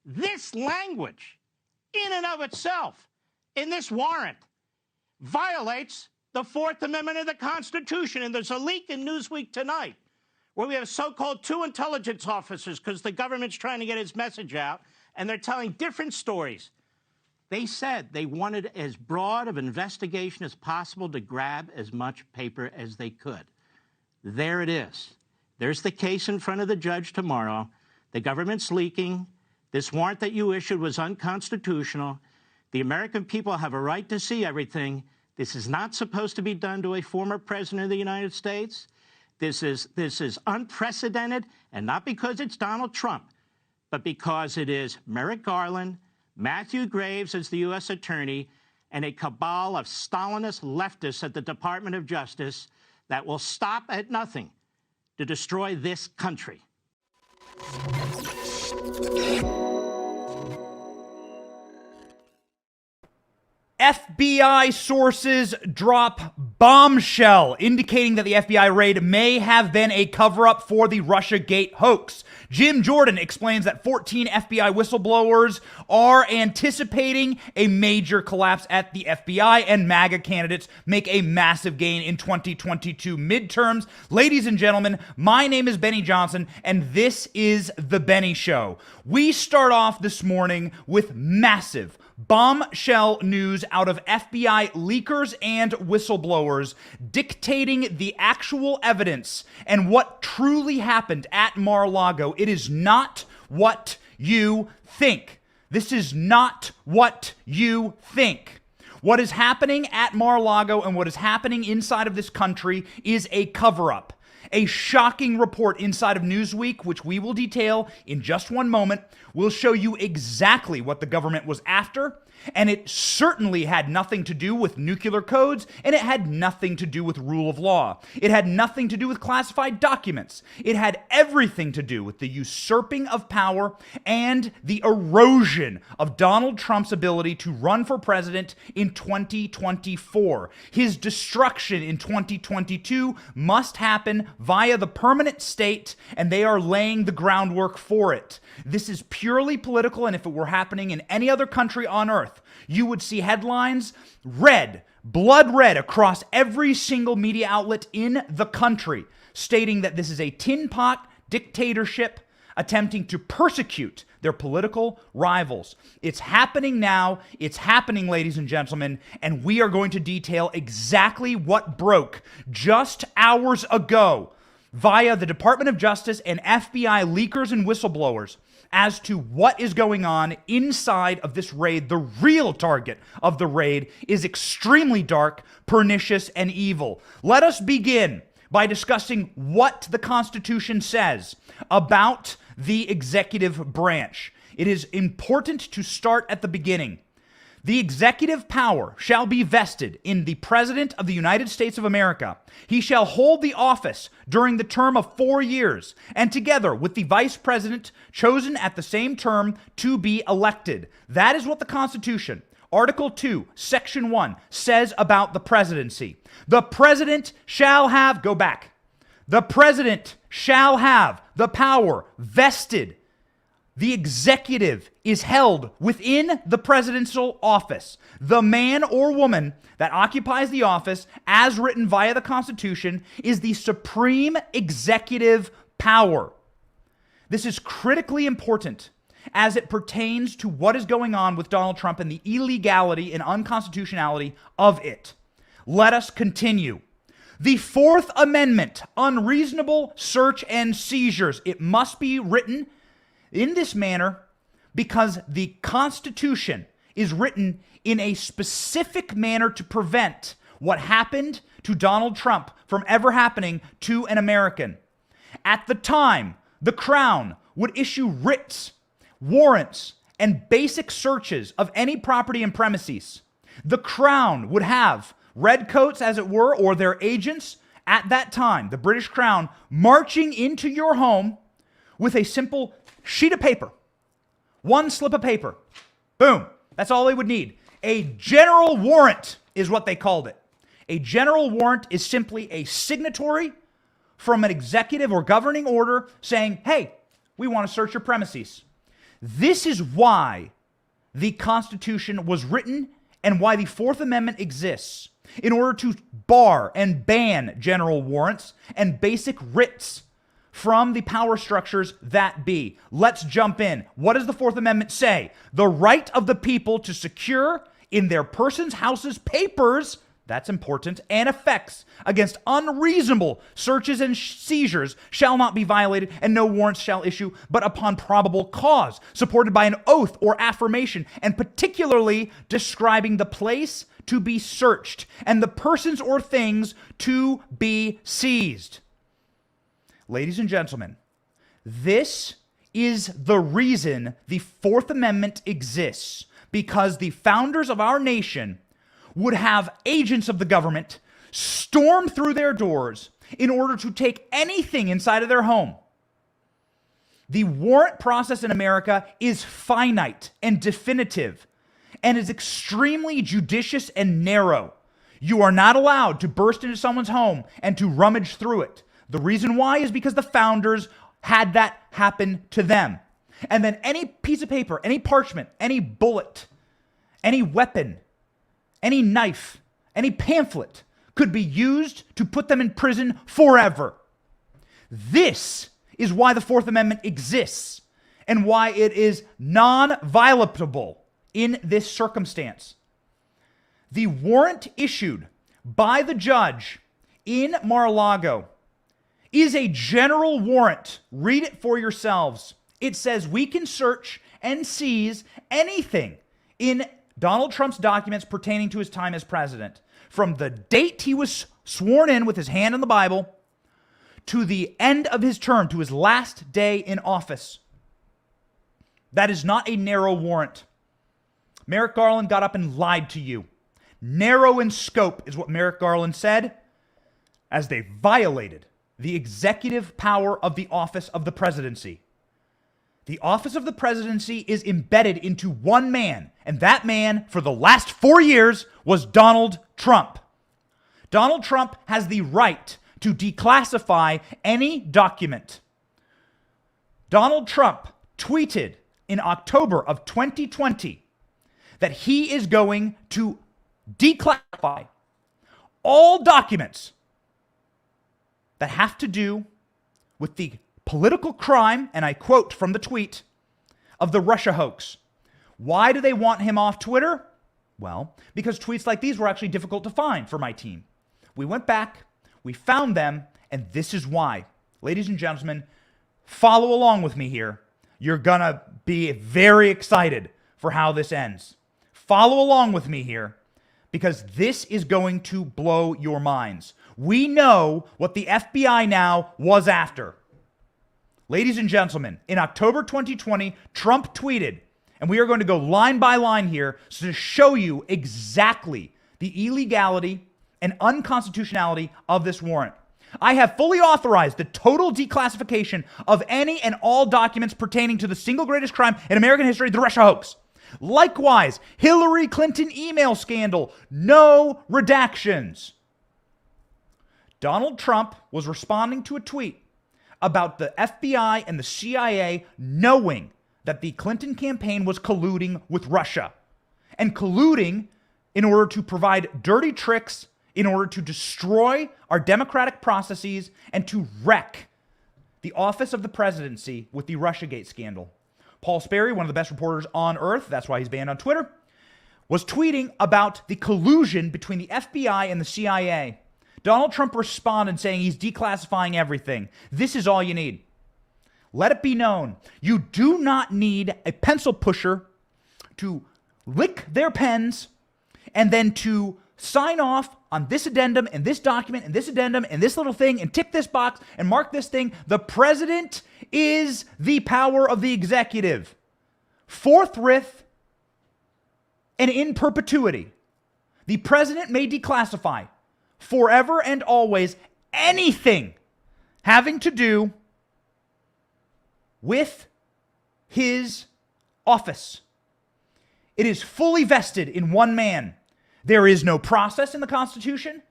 This language, in and of itself, in this warrant, violates the Fourth Amendment of the Constitution. And there's a leak in Newsweek tonight where we have so-called two intelligence officers because the government's trying to get its message out, and they're telling different stories. They said they wanted as broad of investigation as possible to grab as much paper as they could. There it is. There's the case in front of the judge tomorrow. The government's leaking. This warrant that you issued was unconstitutional. The American people have a right to see everything. This is not supposed to be done to a former president of the United States. This is unprecedented, and not because it's Donald Trump, but because it is Merrick Garland, Matthew Graves as the U.S. Attorney, and a cabal of Stalinist leftists at the Department of Justice that will stop at nothing to destroy this country. FBI sources drop bombshell indicating that the FBI raid may have been a cover-up for the Russiagate hoax. Jim Jordan explains that 14 FBI whistleblowers are anticipating a major collapse at the FBI, and MAGA candidates make a massive gain in 2022 midterms. Ladies and gentlemen, my name is Benny Johnson, and this is The Benny Show. We start off this morning with massive bombshell news out of FBI leakers and whistleblowers dictating the actual evidence and what truly happened at Mar-a-Lago. It is not what you think. This is not what you think. What is happening at Mar-a-Lago and what is happening inside of this country is a cover-up. A shocking report inside of Newsweek, which we will detail in just one moment, will show you exactly what the government was after, and it certainly had nothing to do with nuclear codes, and it had nothing to do with rule of law. It had nothing to do with classified documents. It had everything to do with the usurping of power and the erosion of Donald Trump's ability to run for president in 2024. His destruction in 2022 must happen via the permanent state, and they are laying the groundwork for it. This is purely political, and if it were happening in any other country on earth, you would see headlines red, blood red, across every single media outlet in the country, stating that this is a tin pot dictatorship attempting to persecute their political rivals. It's happening now. It's happening, ladies and gentlemen, and we are going to detail exactly what broke just hours ago via the Department of Justice and FBI leakers and whistleblowers as to what is going on inside of this raid. The real target of the raid is extremely dark, pernicious, and evil. Let us begin by discussing what the Constitution says about the executive branch. It is important to start at the beginning. The executive power shall be vested in the President of the United States of America. He shall hold the office during the term of 4 years, and together with the Vice President chosen at the same term to be elected. That is what the Constitution, Article 2, Section 1, says about the presidency. The President shall have, go back. The President shall have the power vested. The executive is held within the presidential office. The man or woman that occupies the office, as written via the Constitution, is the supreme executive power. This is critically important as it pertains to what is going on with Donald Trump and the illegality and unconstitutionality of it. Let us continue. The Fourth Amendment, unreasonable search and seizures. It must be written in this manner because the Constitution is written in a specific manner to prevent what happened to Donald Trump from ever happening to an American. At the time, the Crown would issue writs, warrants, and basic searches of any property and premises. The Crown would have redcoats, as it were, or their agents at that time, the British Crown, marching into your home with a simple sheet of paper, one slip of paper. Boom. That's all they would need. A general warrant is what they called it. A general warrant is simply a signatory from an executive or governing order saying, hey, we want to search your premises. This is why the Constitution was written and why the Fourth Amendment exists, in order to bar and ban general warrants and basic writs from the power structures that be. Let's jump in. What does the Fourth Amendment say? The right of the people to secure in their persons, houses, papers, that's important, and effects against unreasonable searches and seizures shall not be violated, and no warrants shall issue but upon probable cause, supported by an oath or affirmation, and particularly describing the place to be searched and the persons or things to be seized. Ladies and gentlemen, this is the reason the Fourth Amendment exists, because the founders of our nation would have agents of the government storm through their doors in order to take anything inside of their home. The warrant process in America is finite and definitive and is extremely judicious and narrow. You are not allowed to burst into someone's home and to rummage through it. The reason why is because the founders had that happen to them. And then any piece of paper, any parchment, any bullet, any weapon, any knife, any pamphlet could be used to put them in prison forever. This is why the Fourth Amendment exists and why it is non-violatable in this circumstance. The warrant issued by the judge in Mar-a-Lago is a general warrant. Read it for yourselves. It says we can search and seize anything in Donald Trump's documents pertaining to his time as president, from the date he was sworn in with his hand on the Bible to the end of his term, to his last day in office. That is not a narrow warrant. Merrick Garland got up and lied to you. Narrow in scope is what Merrick Garland said, as they violated the executive power of the office of the presidency. The office of the presidency is embedded into one man, and that man, for the last 4 years, was Donald Trump. Donald Trump has the right to declassify any document. Donald Trump tweeted in October of 2020 that he is going to declassify all documents that have to do with the political crime, and I quote from the tweet, of the Russia hoax. Why do they want him off Twitter? Well, because tweets like these were actually difficult to find for my team. We went back, we found them, and this is why. Ladies and gentlemen, follow along with me here. You're gonna be very excited for how this ends. Follow along with me here, because this is going to blow your minds. We know what the FBI now was after. Ladies and gentlemen, in October 2020, Trump tweeted, and we are going to go line by line here to show you exactly the illegality and unconstitutionality of this warrant. I have fully authorized the total declassification of any and all documents pertaining to the single greatest crime in American history, the Russia hoax. Likewise, Hillary Clinton email scandal, no redactions. Donald Trump was responding to a tweet about the FBI and the CIA knowing that the Clinton campaign was colluding with Russia and colluding in order to provide dirty tricks, in order to destroy our democratic processes and to wreck the office of the presidency with the Russiagate scandal. Paul Sperry, one of the best reporters on earth, that's why he's banned on Twitter, was tweeting about the collusion between the FBI and the CIA. Donald Trump responded saying he's declassifying everything. This is all you need. Let it be known, you do not need a pencil pusher to lick their pens and then to sign off on this addendum and this document and this addendum and this little thing and tick this box and mark this thing. The president is the power of the executive. Forthwith and in perpetuity, the president may declassify forever and always anything having to do with his office. It is fully vested in one man. There is no process in the Constitution.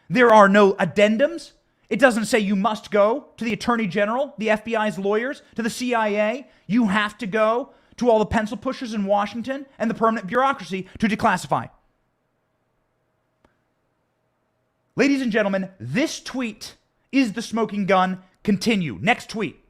There are no addendums. It doesn't say you must go to the Attorney General, the FBI's lawyers, to the CIA. You have to go to all the pencil pushers in Washington and the permanent bureaucracy to declassify. Ladies and gentlemen, this tweet is the smoking gun. Continue. Next tweet.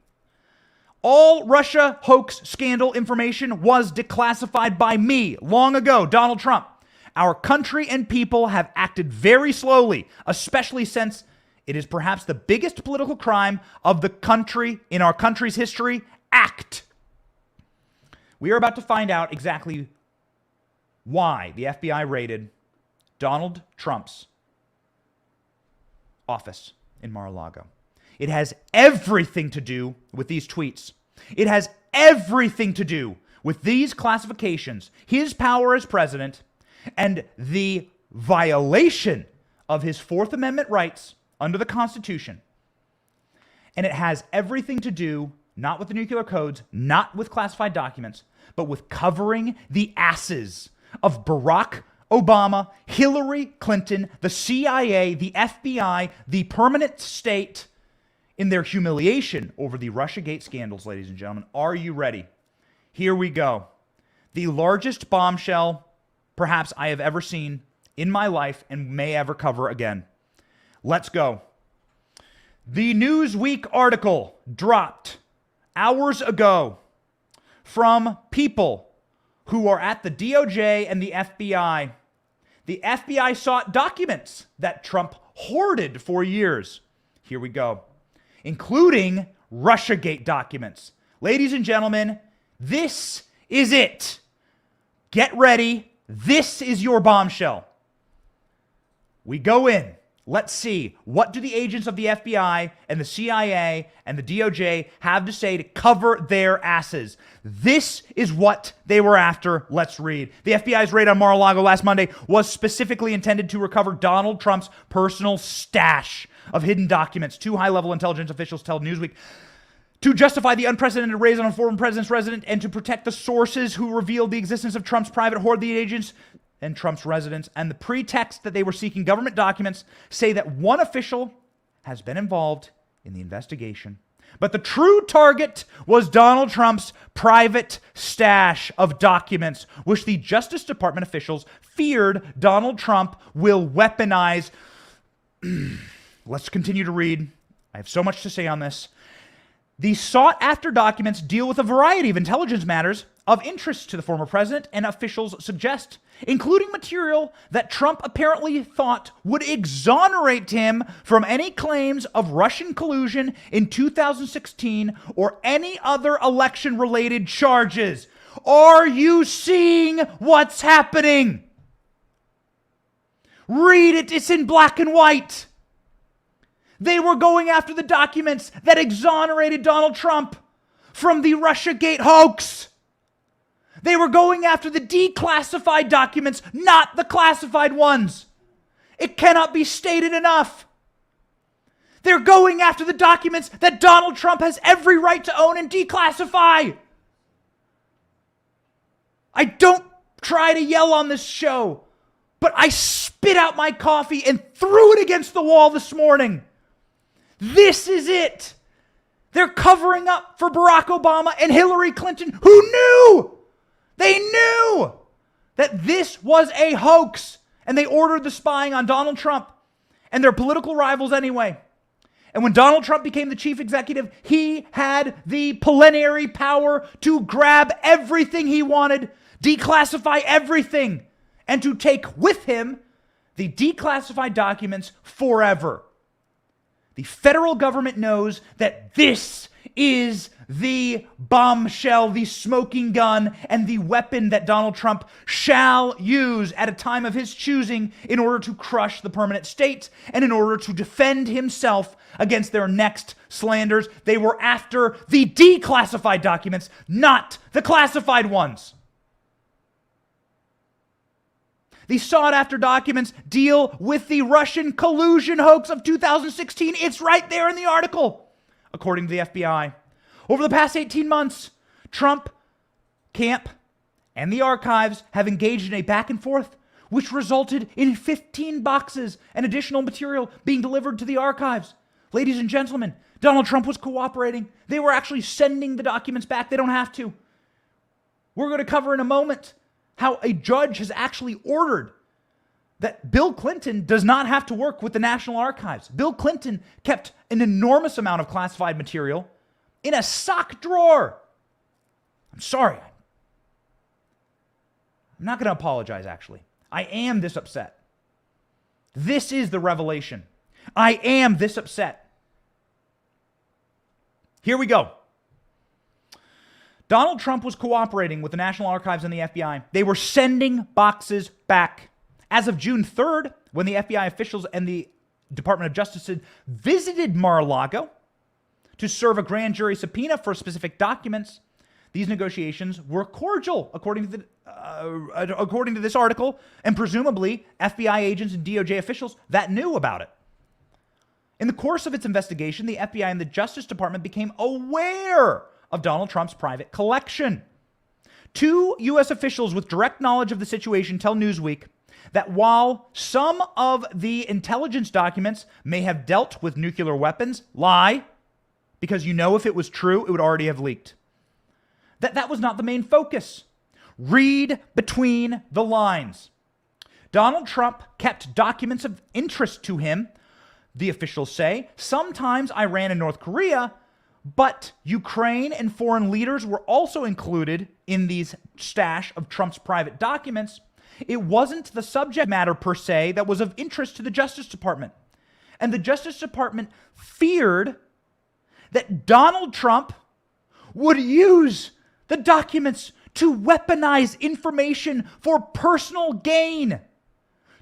All Russia hoax scandal information was declassified by me long ago, Donald Trump. Our country and people have acted very slowly, especially since it is perhaps the biggest political crime of the country in our country's history. Act. We are about to find out exactly why the FBI raided Donald Trump's office in Mar-a-Lago. It has everything to do with these tweets. It has everything to do with these classifications, his power as president, and the violation of his Fourth Amendment rights under the Constitution. And it has everything to do not with the nuclear codes, not with classified documents, but with covering the asses of Barack Obama, Hillary Clinton, the CIA, the FBI, the permanent state in their humiliation over the Russiagate scandals, ladies and gentlemen. Are you ready? Here we go. The largest bombshell perhaps I have ever seen in my life and may ever cover again. Let's go. The Newsweek article dropped hours ago from people who are at the DOJ and the FBI. The FBI sought documents that Trump hoarded for years. Here we go. Including Russiagate documents. Ladies and gentlemen, this is it. Get ready. This is your bombshell. We go in. Let's see, what do the agents of the FBI and the CIA and the DOJ have to say to cover their asses? This is what they were after. Let's read. The FBI's raid on Mar-a-Lago last Monday was specifically intended to recover Donald Trump's personal stash of hidden documents. Two high-level intelligence officials tell Newsweek to justify the unprecedented raid on a former president's residence and to protect the sources who revealed the existence of Trump's private hoard. The agents and Trump's residence, and the pretext that they were seeking government documents say that one official has been involved in the investigation. But the true target was Donald Trump's private stash of documents, which the Justice Department officials feared Donald Trump will weaponize. Let's continue to read. I have so much to say on this. The sought-after documents deal with a variety of intelligence matters of interest to the former president, and officials suggest, including material that Trump apparently thought would exonerate him from any claims of Russian collusion in 2016 or any other election-related charges. Are you seeing what's happening? Read it. It's in black and white. They were going after the documents that exonerated Donald Trump from the Russiagate hoax. They were going after the declassified documents, not the classified ones. It cannot be stated enough. They're going after the documents that Donald Trump has every right to own and declassify. I don't try to yell on this show, but I spit out my coffee and threw it against the wall this morning. This is it. They're covering up for Barack Obama and Hillary Clinton, who knew. They knew that this was a hoax, and they ordered the spying on Donald Trump and their political rivals anyway. And when Donald Trump became the chief executive, he had the plenary power to grab everything he wanted, declassify everything, and to take with him the declassified documents forever. The federal government knows that this is the bombshell, the smoking gun, and the weapon that Donald Trump shall use at a time of his choosing in order to crush the permanent state and in order to defend himself against their next slanders. They were after the declassified documents, not the classified ones. The sought-after documents deal with the Russian collusion hoax of 2016. It's right there in the article, according to the FBI. Over the past 18 months, Trump, camp, and the archives have engaged in a back and forth, which resulted in 15 boxes and additional material being delivered to the archives. Ladies and gentlemen, Donald Trump was cooperating. They were actually sending the documents back. They don't have to. We're going to cover in a moment how a judge has actually ordered that Bill Clinton does not have to work with the National Archives. Bill Clinton kept an enormous amount of classified material in a sock drawer. I'm sorry. I'm not going to apologize, actually. I am this upset. This is the revelation. I am this upset. Here we go. Donald Trump was cooperating with the National Archives and the FBI. They were sending boxes back. As of June 3rd, when the FBI officials and the Department of Justice visited Mar-a-Lago to serve a grand jury subpoena for specific documents, these negotiations were cordial, according to this article, and presumably FBI agents and DOJ officials that knew about it. In the course of its investigation, the FBI and the Justice Department became aware of Donald Trump's private collection. Two U.S. officials with direct knowledge of the situation tell Newsweek that while some of the intelligence documents may have dealt with nuclear weapons, lie, because if it was true, it would already have leaked. That was not the main focus. Read between the lines. Donald Trump kept documents of interest to him, the officials say. Sometimes Iran and North Korea, but Ukraine and foreign leaders were also included in these stash of Trump's private documents. It wasn't the subject matter per se that was of interest to the Justice Department. And the Justice Department feared that Donald Trump would use the documents to weaponize information for personal gain.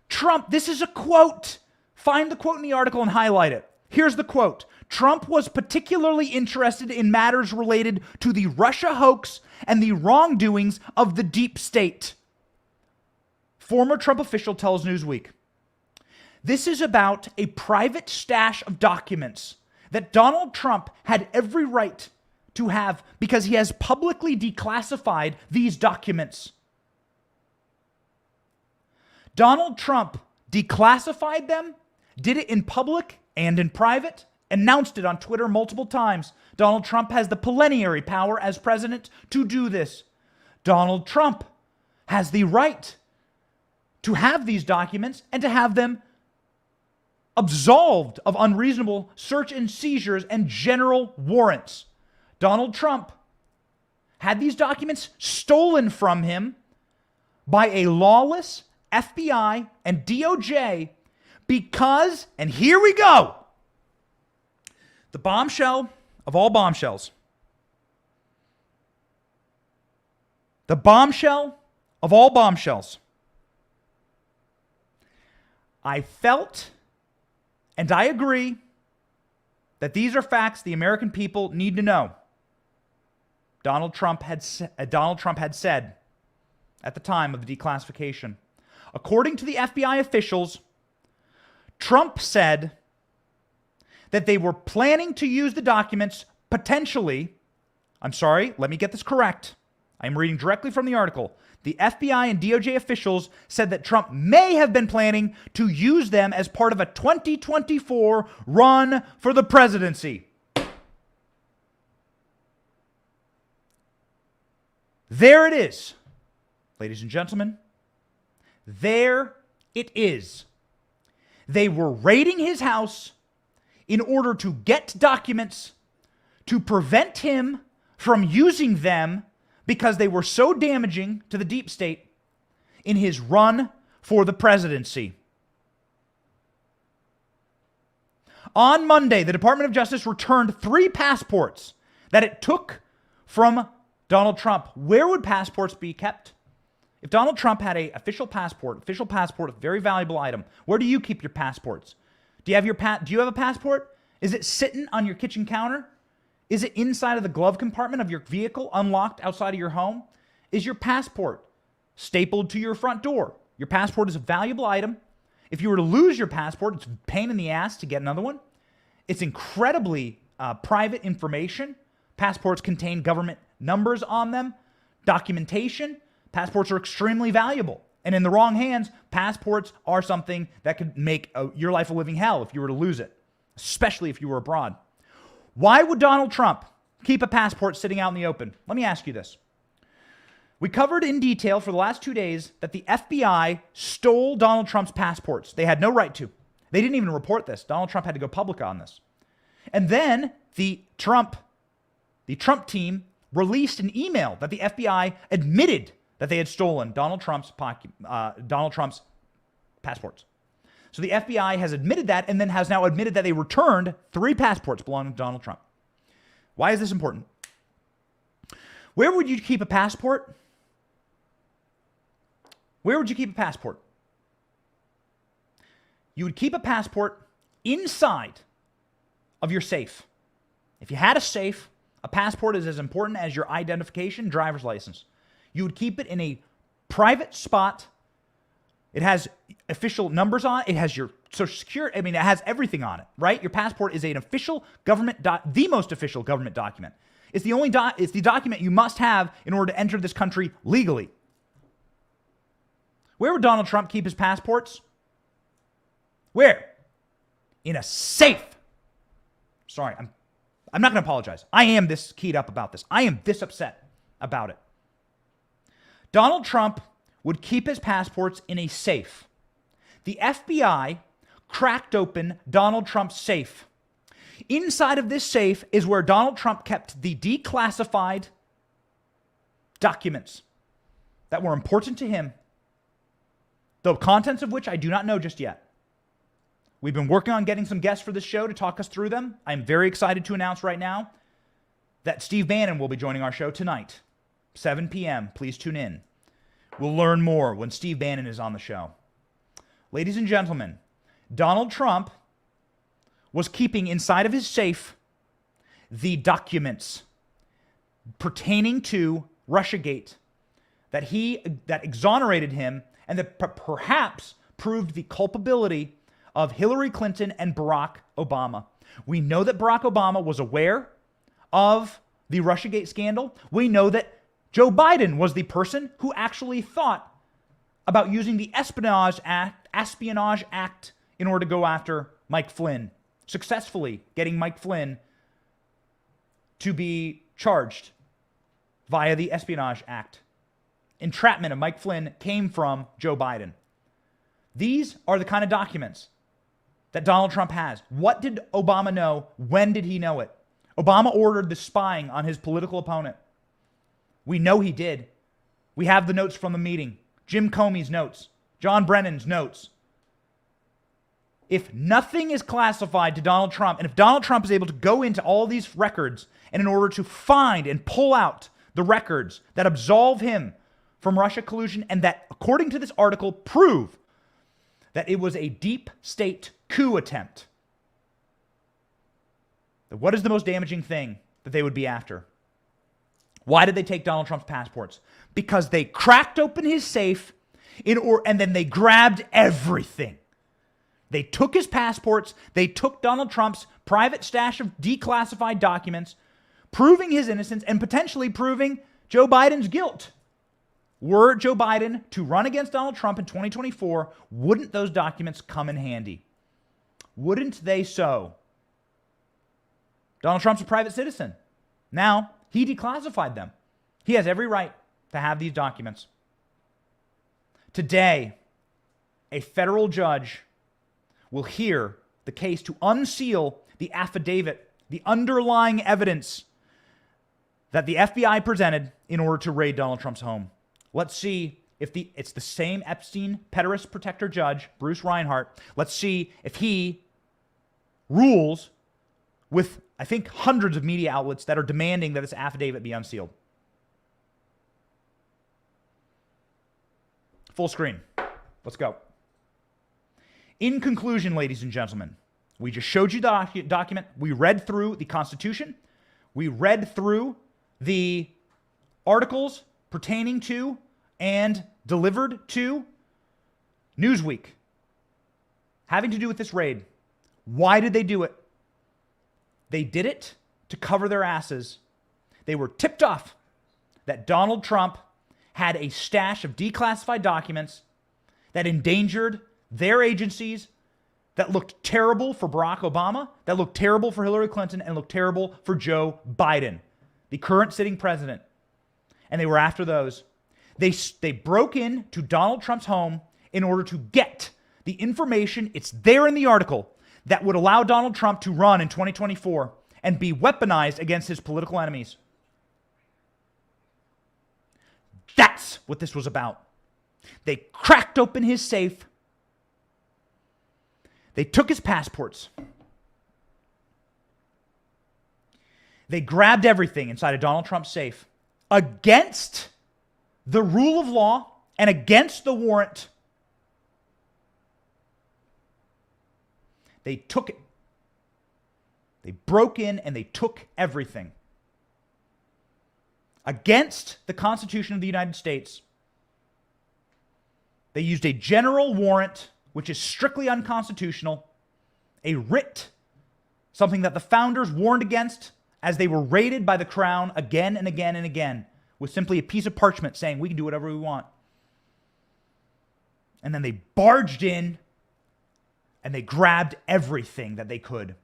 Trump, this is a quote. Find the quote in the article and highlight it. Here's the quote. Trump was particularly interested in matters related to the Russia hoax and the wrongdoings of the deep state. Former Trump official tells Newsweek, this is about a private stash of documents that Donald Trump had every right to have because he has publicly declassified these documents. Donald Trump declassified them, did it in public and in private, announced it on Twitter multiple times. Donald Trump has the plenary power as president to do this. Donald Trump has the right to have these documents and to have them absolved of unreasonable search and seizures and general warrants. Donald Trump had these documents stolen from him by a lawless FBI and DOJ because, and here we go, the bombshell of all bombshells. The bombshell of all bombshells. I felt, and I agree, that these are facts the American people need to know. Donald Trump had said at the time of the declassification. According to the FBI officials, Trump said that they were planning to use the documents potentially. I'm sorry, let me get this correct. I'm reading directly from the article. The FBI and DOJ officials said that Trump may have been planning to use them as part of a 2024 run for the presidency. There it is, ladies and gentlemen. There it is. They were raiding his house in order to get documents to prevent him from using them because they were so damaging to the deep state in his run for the presidency. On Monday, the Department of Justice returned 3 passports that it took from Donald Trump. Where would passports be kept? If Donald Trump had an official passport, a very valuable item, where do you keep your passports? Do you have a passport? Is it sitting on your kitchen counter? Is it inside of the glove compartment of your vehicle, unlocked outside of your home? Is your passport stapled to your front door? Your passport is a valuable item. If you were to lose your passport, it's a pain in the ass to get another one. It's incredibly private information. Passports contain government numbers on them, documentation. Passports are extremely valuable. And in the wrong hands, passports are something that could make your life a living hell if you were to lose it, especially if you were abroad. Why would Donald Trump keep a passport sitting out in the open? Let me ask you this. We covered in detail for the last 2 days that the FBI stole Donald Trump's passports. They had no right to. They didn't even report this. Donald Trump had to go public on this. And then the Trump team released an email that the FBI admitted that they had stolen Donald Trump's passports. So the FBI has admitted that, and then has now admitted that they returned 3 passports belonging to Donald Trump. Why is this important? Where would you keep a passport? Where would you keep a passport? You would keep a passport inside of your safe. If you had a safe, a passport is as important as your identification, driver's license. You would keep it in a private spot. It has official numbers on it. It has your social security. I mean, it has everything on it, right? Your passport is an official government, the most official government document. It's the only it's the document you must have in order to enter this country legally. Where would Donald Trump keep his passports? Where? In a safe. Sorry, I'm not going to apologize. I am this keyed up about this. I am this upset about it. Donald Trump would keep his passports in a safe. The FBI cracked open Donald Trump's safe. Inside of this safe is where Donald Trump kept the declassified documents that were important to him, the contents of which I do not know just yet. We've been working on getting some guests for this show to talk us through them. I'm very excited to announce right now that Steve Bannon will be joining our show tonight, 7 p.m. Please tune in. We'll learn more when Steve Bannon is on the show. Ladies and gentlemen, Donald Trump was keeping inside of his safe the documents pertaining to Russiagate that exonerated him and that perhaps proved the culpability of Hillary Clinton and Barack Obama. We know that Barack Obama was aware of the Russiagate scandal. We know that Joe Biden was the person who actually thought about using the Espionage Act in order to go after Mike Flynn, successfully getting Mike Flynn to be charged via the Espionage Act. Entrapment of Mike Flynn came from Joe Biden. These are the kind of documents that Donald Trump has. What did Obama know? When did he know it? Obama ordered the spying on his political opponent. We know he did. We have the notes from the meeting. Jim Comey's notes. John Brennan's notes. If nothing is classified to Donald Trump, and if Donald Trump is able to go into all these records, and in order to find and pull out the records that absolve him from Russia collusion, and that, according to this article, prove that it was a deep state coup attempt, then what is the most damaging thing that they would be after? Why did they take Donald Trump's passports? Because they cracked open his safe and then they grabbed everything. They took his passports. They took Donald Trump's private stash of declassified documents, proving his innocence and potentially proving Joe Biden's guilt. Were Joe Biden to run against Donald Trump in 2024, wouldn't those documents come in handy? Wouldn't they so? Donald Trump's a private citizen. Now, he declassified them. He has every right to have these documents. Today, a federal judge will hear the case to unseal the affidavit, the underlying evidence that the FBI presented in order to raid Donald Trump's home. Let's see if it's the same Epstein pederast protector judge, Bruce Reinhart. Let's see if he rules with, I think, hundreds of media outlets that are demanding that this affidavit be unsealed. Full screen. Let's go. In conclusion, ladies and gentlemen, we just showed you the document. We read through the Constitution. We read through the articles pertaining to and delivered to Newsweek having to do with this raid. Why did they do it? They did it to cover their asses. They were tipped off that Donald Trump had a stash of declassified documents that endangered their agencies, that looked terrible for Barack Obama, that looked terrible for Hillary Clinton, and looked terrible for Joe Biden, the current sitting president. And they were after those. They broke in to Donald Trump's home in order to get the information, it's there in the article, that would allow Donald Trump to run in 2024 and be weaponized against his political enemies. That's what this was about. They cracked open his safe. They took his passports. They grabbed everything inside of Donald Trump's safe against the rule of law and against the warrant. They took it. They broke in and they took everything. Against the Constitution of the United States. They used a general warrant, which is strictly unconstitutional, a writ, something that the founders warned against as they were raided by the crown again and again and again, with simply a piece of parchment saying we can do whatever we want. And then they barged in and they grabbed everything that they could.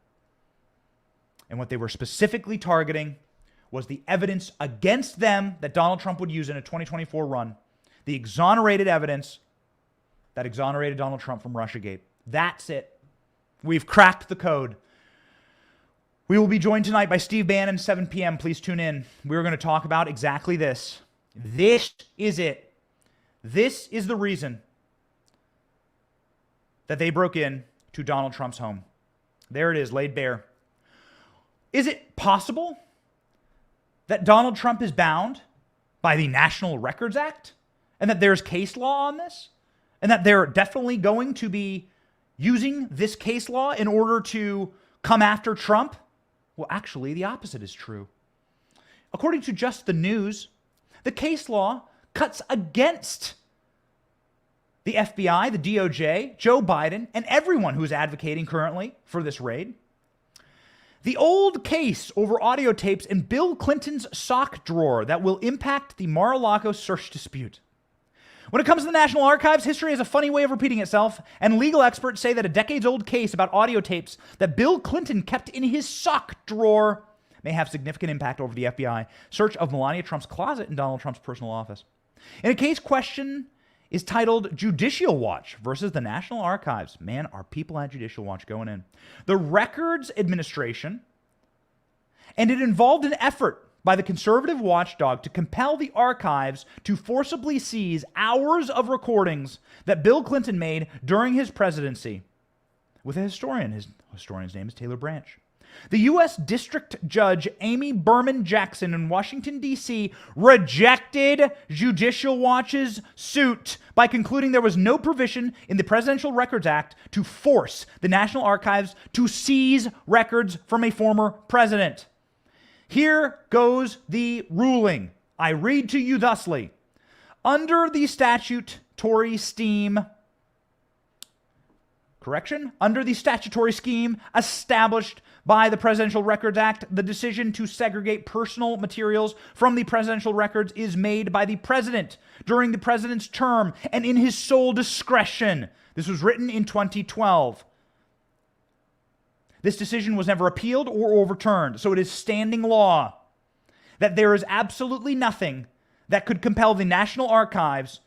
And what they were specifically targeting was the evidence against them that Donald Trump would use in a 2024 run. The exonerated evidence that exonerated Donald Trump from Russiagate. That's it. We've cracked the code. We will be joined tonight by Steve Bannon, 7 p.m. Please tune in. We're going to talk about exactly this. This is it. This is the reason that they broke in to Donald Trump's home. There it is, laid bare. Is it possible that Donald Trump is bound by the National Records Act and that there's case law on this and that they're definitely going to be using this case law in order to come after Trump? Well, actually, the opposite is true. According to Just the News, the case law cuts against the FBI, the DOJ, Joe Biden, and everyone who is advocating currently for this raid. The old case over audio tapes in Bill Clinton's sock drawer that will impact the Mar-a-Lago search dispute. When it comes to the National Archives, history has a funny way of repeating itself, and legal experts say that a decades-old case about audio tapes that Bill Clinton kept in his sock drawer may have significant impact over the FBI search of Melania Trump's closet in Donald Trump's personal office. In a case question is titled Judicial Watch versus the National Archives. Man, are people at Judicial Watch going in. The Records Administration, and it involved an effort by the conservative watchdog to compel the archives to forcibly seize hours of recordings that Bill Clinton made during his presidency with a historian. His historian's name is Taylor Branch. The U.S. District Judge Amy Berman Jackson in Washington, D.C. rejected Judicial Watch's suit by concluding there was no provision in the Presidential Records Act to force the National Archives to seize records from a former president. Here goes the ruling. I read to you thusly. Under the statutory scheme established by the Presidential Records Act, the decision to segregate personal materials from the presidential records is made by the president during the president's term and in his sole discretion. This was written in 2012. This decision was never appealed or overturned, so it is standing law that there is absolutely nothing that could compel the National Archives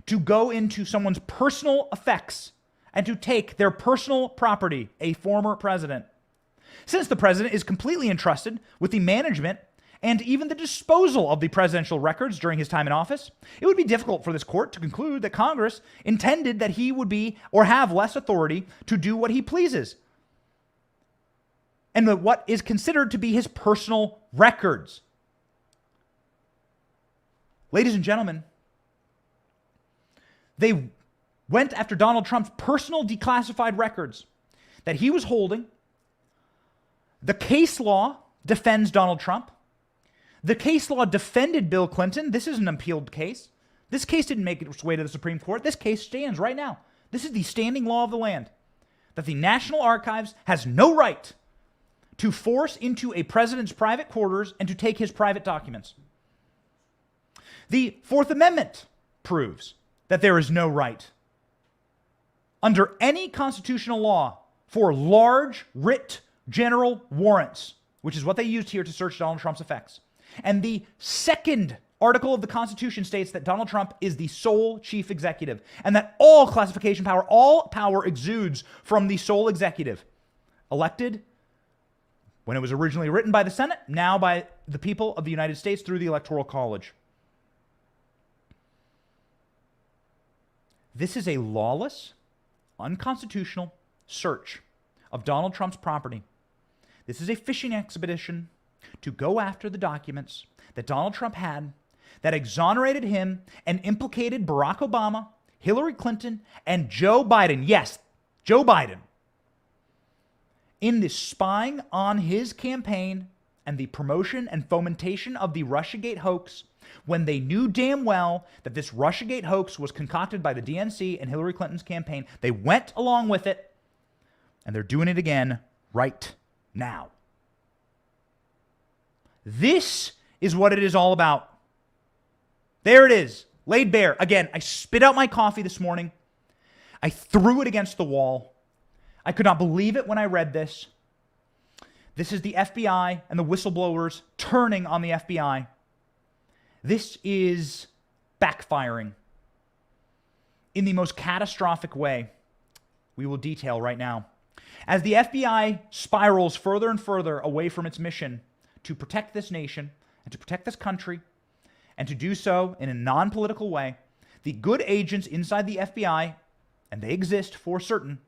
to go into someone's personal effects and to take their personal property, a former president. Since the president is completely entrusted with the management and even the disposal of the presidential records during his time in office, it would be difficult for this court to conclude that Congress intended that he would be or have less authority to do what he pleases and what is considered to be his personal records. Ladies and gentlemen, they went after Donald Trump's personal declassified records that he was holding. The case law defends Donald Trump. The case law defended Bill Clinton. This is an appealed case. This case didn't make its way to the Supreme Court. This case stands right now. This is the standing law of the land, that the National Archives has no right to force into a president's private quarters and to take his private documents. The Fourth Amendment proves that there is no right under any constitutional law for large writ general warrants, which is what they used here to search Donald Trump's effects. And the second article of the Constitution states that Donald Trump is the sole chief executive and that all classification power, all power exudes from the sole executive, elected when it was originally written by the Senate, now by the people of the United States through the Electoral College. This is a lawless, unconstitutional search of Donald Trump's property. This is a fishing expedition to go after the documents that Donald Trump had that exonerated him and implicated Barack Obama, Hillary Clinton, and Joe Biden. Yes, Joe Biden. In the spying on his campaign and the promotion and fomentation of the Russiagate hoax, when they knew damn well that this Russiagate hoax was concocted by the DNC and Hillary Clinton's campaign. They went along with it, and they're doing it again right now. This is what it is all about. There it is, laid bare. Again, I spit out my coffee this morning. I threw it against the wall. I could not believe it when I read this. This is the FBI and the whistleblowers turning on the FBI. This is backfiring in the most catastrophic way we will detail right now. As the FBI spirals further and further away from its mission to protect this nation and to protect this country, and to do so in a non-political way, the good agents inside the FBI, and they exist for certain,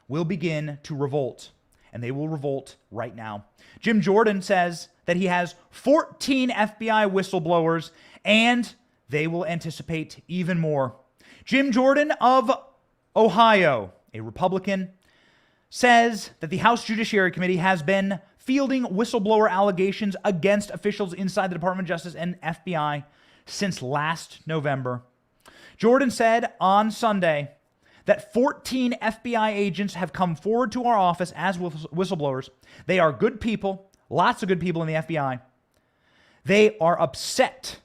will begin to revolt. And they will revolt right now. Jim Jordan says that he has 14 FBI whistleblowers, and they will anticipate even more. Jim Jordan of Ohio, a Republican, says that the House Judiciary Committee has been fielding whistleblower allegations against officials inside the Department of Justice and FBI since last November. Jordan said on Sunday that 14 FBI agents have come forward to our office as whistleblowers. They are good people, lots of good people in the FBI. They are upset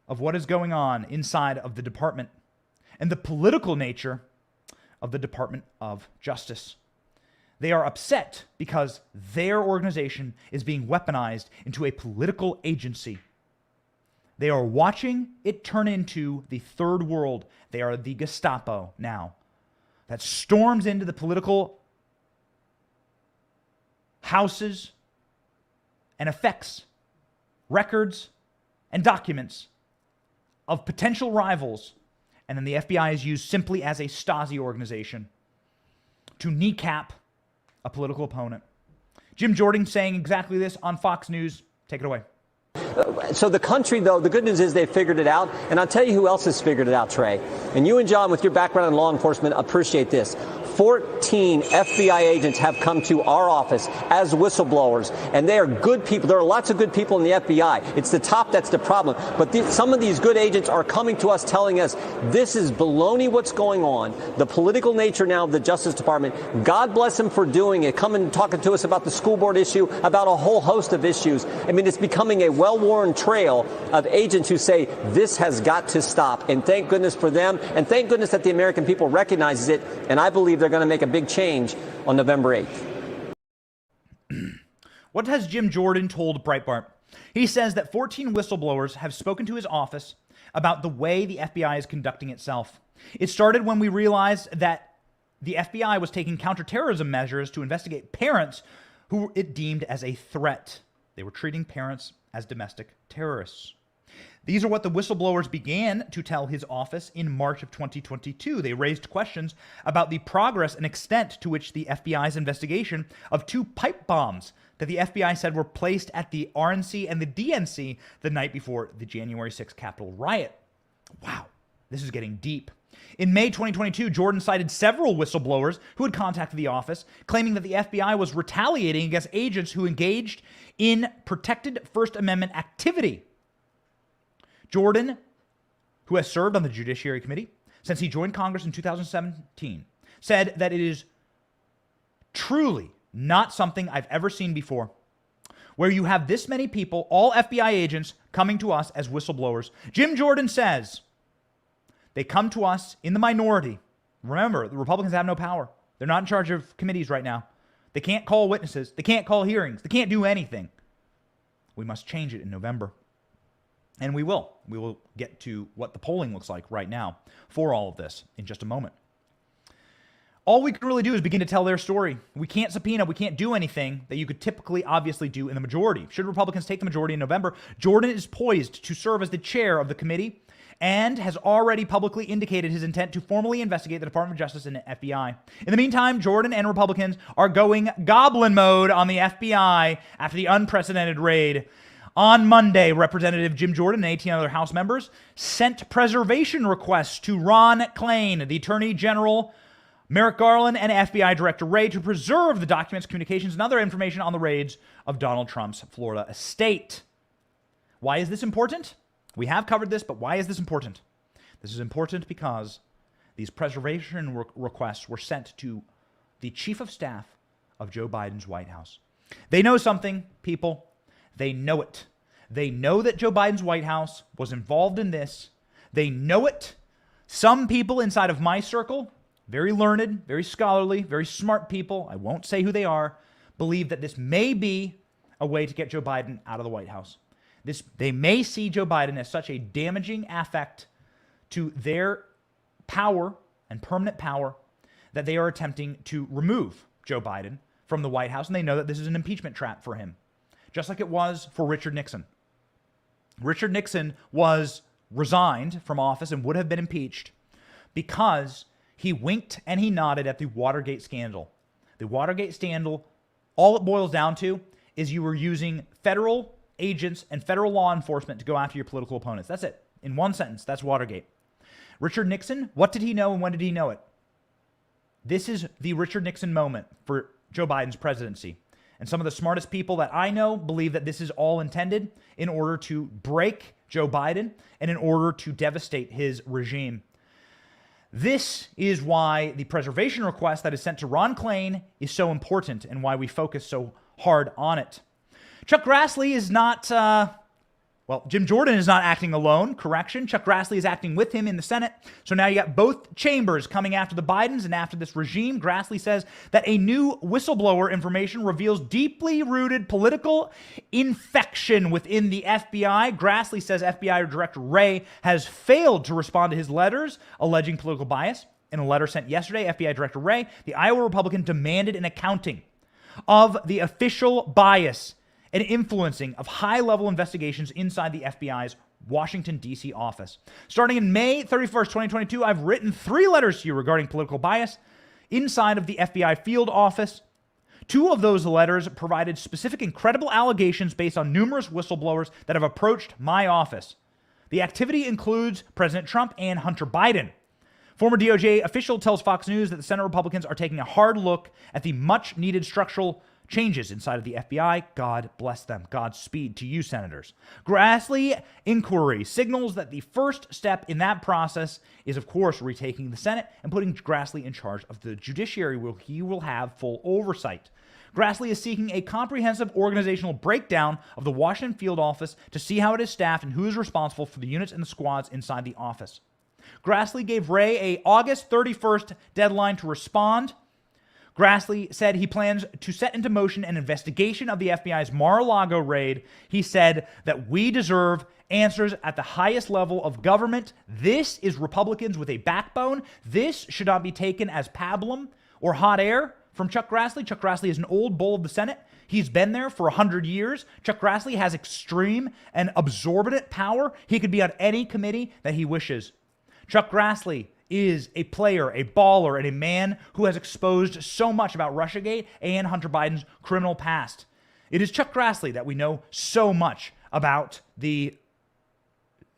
of what is going on inside of the department and the political nature of the Department of Justice. They are upset because their organization is being weaponized into a political agency. They are watching it turn into the third world. They are the Gestapo now that storms into the political houses and affects records and documents of potential rivals. And then the FBI is used simply as a Stasi organization to kneecap a political opponent. Jim Jordan saying exactly this on Fox News. Take it away. So the country, though, the good news is they figured it out. And I'll tell you who else has figured it out, Trey. And you and John, with your background in law enforcement, appreciate this. 14 FBI agents have come to our office as whistleblowers, and they are good people. There are lots of good people in the FBI. It's the top that's the problem. But some of these good agents are coming to us telling us this is baloney what's going on, the political nature now of the Justice Department. God bless them for doing it, coming and talking to us about the school board issue, about a whole host of issues. I mean, it's becoming a well-worn trail of agents who say this has got to stop. And thank goodness for them, and thank goodness that the American people recognizes it, and I believe they're going to make a big change on November 8th. What has Jim Jordan told Breitbart? He says that 14 whistleblowers have spoken to his office about the way the FBI is conducting itself. It started when we realized that the FBI was taking counterterrorism measures to investigate parents who it deemed as a threat. They were treating parents as domestic terrorists. These are what the whistleblowers began to tell his office in March of 2022. They raised questions about the progress and extent to which the FBI's investigation of 2 pipe bombs that the FBI said were placed at the RNC and the DNC the night before the January 6th Capitol riot. Wow, this is getting deep. In May 2022, Jordan cited several whistleblowers who had contacted the office, claiming that the FBI was retaliating against agents who engaged in protected First Amendment activity. Jordan, who has served on the Judiciary Committee since he joined Congress in 2017, said that it is truly not something I've ever seen before, where you have this many people, all FBI agents, coming to us as whistleblowers. Jim Jordan says they come to us in the minority. Remember, the Republicans have no power. They're not in charge of committees right now. They can't call witnesses. They can't call hearings. They can't do anything. We must change it in November. And we will. We will get to what the polling looks like right now for all of this in just a moment. All we can really do is begin to tell their story. We can't subpoena, we can't do anything that you could typically obviously do in the majority. Should Republicans take the majority in November, Jordan is poised to serve as the chair of the committee and has already publicly indicated his intent to formally investigate the Department of Justice and the FBI. In the meantime, Jordan and Republicans are going goblin mode on the FBI after the unprecedented raid. On Monday, Representative Jim Jordan and 18 other House members sent preservation requests to Ron Klain, the Attorney General, Merrick Garland, and FBI Director Wray to preserve the documents, communications, and other information on the raids of Donald Trump's Florida estate. Why is this important? We have covered this, but why is this important? This is important because these preservation requests were sent to the Chief of Staff of Joe Biden's White House. They know something, people. They know it. They know that Joe Biden's White House was involved in this. They know it. Some people inside of my circle, very learned, very scholarly, very smart people, I won't say who they are, believe that this may be a way to get Joe Biden out of the White House. They may see Joe Biden as such a damaging affect to their power and permanent power that they are attempting to remove Joe Biden from the White House, and they know that this is an impeachment trap for him, just like it was for Richard Nixon. Richard Nixon was resigned from office and would have been impeached because he winked and he nodded at the Watergate scandal. The Watergate scandal, all it boils down to is you were using federal agents and federal law enforcement to go after your political opponents. That's it. In one sentence, that's Watergate. Richard Nixon, what did he know and when did he know it? This is the Richard Nixon moment for Joe Biden's presidency. And some of the smartest people that I know believe that this is all intended in order to break Joe Biden and in order to devastate his regime. This is why the preservation request that is sent to Ron Klain is so important and why we focus so hard on it. ChuckGrassley is not, Jim Jordan is not acting alone. Correction. ChuckGrassley is acting with him in the Senate. So now you got both chambers coming after the Bidens and after this regime. Grassley says that a new whistleblower information reveals deeply rooted political infection within the FBI. Grassley says FBI Director Wray has failed to respond to his letters alleging political bias. In a letter sent yesterday, FBI Director Wray, the Iowa Republican, demanded an accounting of the official bias and influencing of high-level investigations inside the FBI's Washington, D.C. office. Starting in May 31st, 2022, I've written 3 letters to you regarding political bias inside of the FBI field office. 2 of those letters provided specific and credible allegations based on numerous whistleblowers that have approached my office. The activity includes President Trump and Hunter Biden. Former DOJ official tells Fox News that the Senate Republicans are taking a hard look at the much-needed structural changes inside of the FBI. God bless them. Godspeed to you, senators. Grassley inquiry signals that the first step in that process is, of course, retaking the Senate and putting Grassley in charge of the judiciary, where he will have full oversight. Grassley is seeking a comprehensive organizational breakdown of the Washington field office to see how it is staffed and who is responsible for the units and the squads inside the office. Grassley gave Wray a August 31st deadline to respond. Grassley said he plans to set into motion an investigation of the FBI's Mar-a-Lago raid. He said that we deserve answers at the highest level of government. This is Republicans with a backbone. This should not be taken as pablum or hot air from Chuck Grassley. Chuck Grassley is an old bull of the Senate. He's been there for 100 years. Chuck Grassley has extreme and absorbent power. He could be on any committee that he wishes. Chuck Grassley is a player, a baller, and a man who has exposed so much about Russiagate and Hunter Biden's criminal past. It is Chuck Grassley that we know so much about the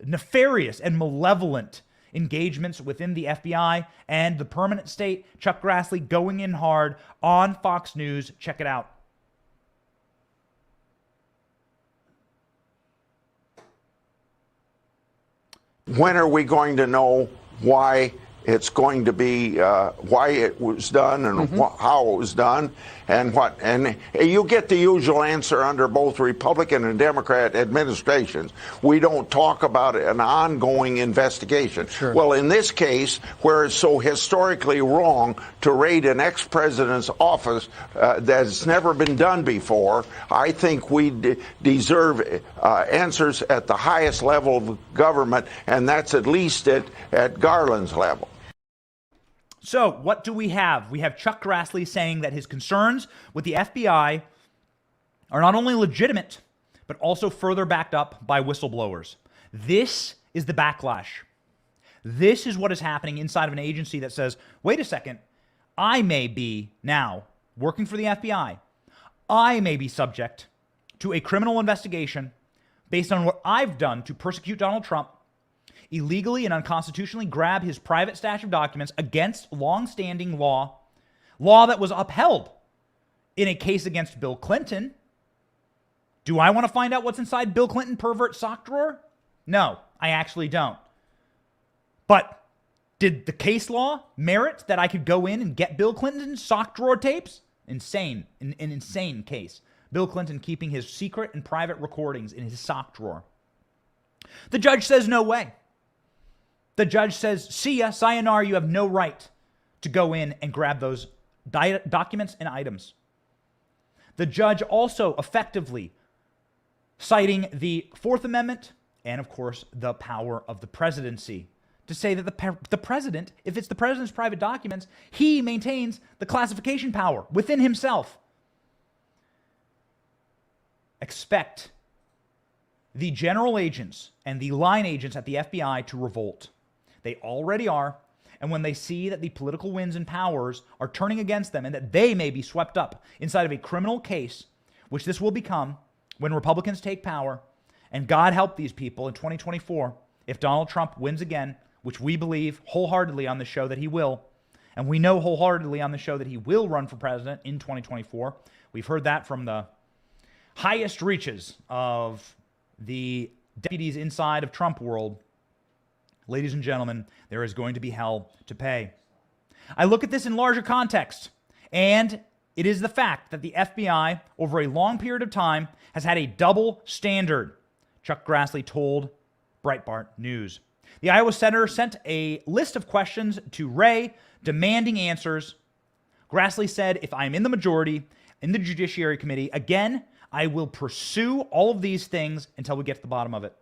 nefarious and malevolent engagements within the FBI and the permanent state. Chuck Grassley going in hard on Fox News. Check it out. When are we going to know why It's going to be why it was done and how it was done and what. And you get the usual answer under both Republican and Democrat administrations. We don't talk about an ongoing investigation. Sure. Well, in this case, where it's so historically wrong to raid an ex-president's office that's never been done before, I think we deserve answers at the highest level of government, and that's at least at Garland's level. So what do we have? We have ChuckGrassley saying that his concerns with the FBI are not only legitimate, but also further backed up by whistleblowers. This is the backlash. This is what is happening inside of an agency that says, wait a second, I may be now working for the FBI. I may be subject to a criminal investigation based on what I've done to persecute Donald Trump, illegally and unconstitutionally grab his private stash of documents against long-standing law that was upheld in a case against Bill Clinton. Do I want to find out what's inside Bill Clinton pervert sock drawer? No, I actually don't. But did the case law merit that I could go in and get Bill Clinton's sock drawer tapes? Insane, an insane case. Bill Clinton keeping his secret and private recordings in his sock drawer. The judge says no way. The judge says, see ya, sayonara, you have no right to go in and grab those documents and items. The judge also effectively citing the Fourth Amendment and, of course, the power of the presidency to say that the president, if it's the president's private documents, he maintains the classification power within himself. Expect the general agents and the line agents at the FBI to revolt. They already are. And when they see that the political winds and powers are turning against them and that they may be swept up inside of a criminal case, which this will become when Republicans take power, and God help these people in 2024, if Donald Trump wins again, which we believe wholeheartedly on the show that he will, and we know wholeheartedly on the show that he will run for president in 2024. We've heard that from the highest reaches of the deputies inside of Trump world. Ladies and gentlemen, there is going to be hell to pay. I look at this in larger context, and it is the fact that the FBI, over a long period of time, has had a double standard, ChuckGrassley told Breitbart News. The Iowa senator sent a list of questions to Wray demanding answers. Grassley said, if I'm in the majority in the Judiciary Committee, again, I will pursue all of these things until we get to the bottom of it.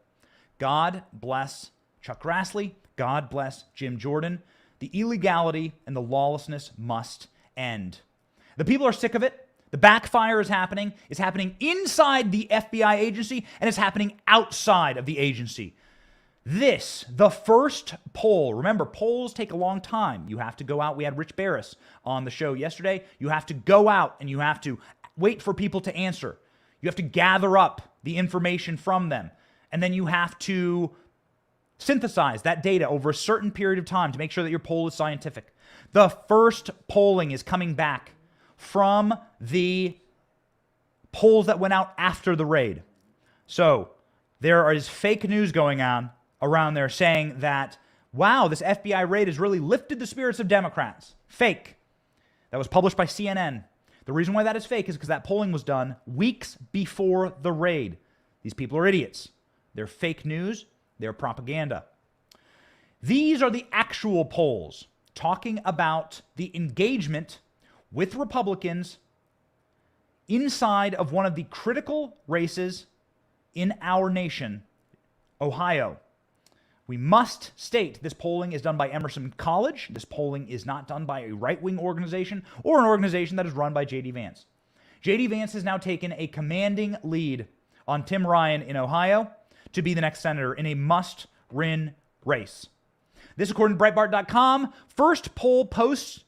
God bless ChuckGrassley. God bless Jim Jordan. The illegality and the lawlessness must end. The people are sick of it. The backfire is happening inside the FBI agency, and it's happening outside of the agency. This, the first poll, remember, polls take a long time. You have to go out. We had Rich Barris on the show yesterday. You have to go out and you have to wait for people to answer. You have to gather up the information from them. And then you have to synthesize that data over a certain period of time to make sure that your poll is scientific. The first polling is coming back from the polls that went out after the raid. So there is fake news going on around there saying that, wow, this FBI raid has really lifted the spirits of Democrats. Fake. That was published by CNN. The reason why that is fake is because that polling was done weeks before the raid. These people are idiots. They're fake news. They're propaganda. These are the actual polls talking about the engagement with Republicans inside of one of the critical races in our nation, Ohio. We must state this polling is done by Emerson College. This polling is not done by a right-wing organization or an organization that is run by J.D. Vance. J.D. Vance has now taken a commanding lead on Tim Ryan in Ohio to be the next senator in a must-win race. This, according to Breitbart.com, first poll posts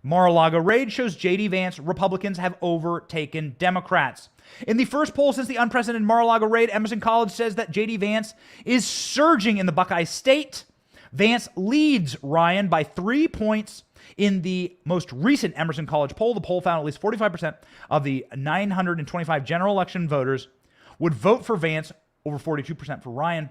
Mar-a-Lago raid shows J.D. Vance Republicans have overtaken Democrats. In the first poll since the unprecedented Mar-a-Lago raid, Emerson College says that J.D. Vance is surging in the Buckeye State. Vance leads Ryan by 3 points in the most recent Emerson College poll. The poll found at least 45% of the 925 general election voters would vote for Vance, over 42% for Ryan.